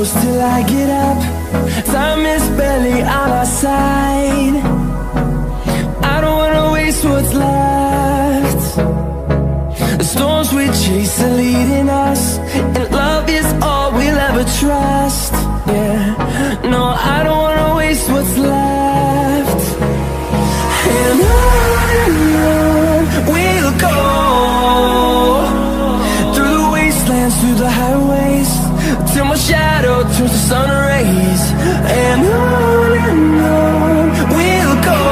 close till I get up. Time is barely on our side. I don't wanna waste what's left. The storms we chase are leading us, and love is all we'll ever trust. Yeah, no, I don't wanna waste what's left. And on we'll go, through the wastelands, through the highways, till my shadow turns to sun rays. And on we'll go,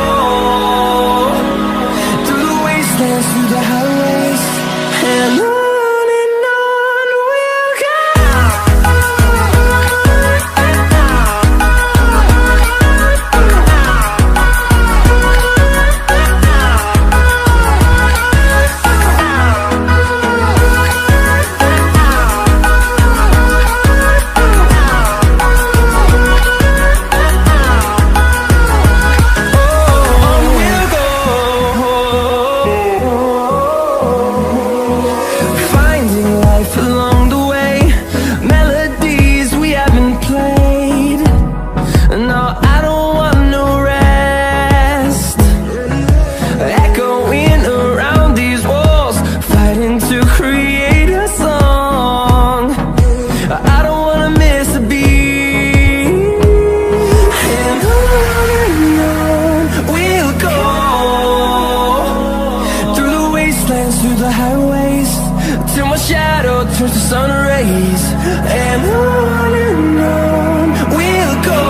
through the wastelands, through the highways, and on we'll go. Through the highways, till my shadow turns to sun rays. And on we'll go.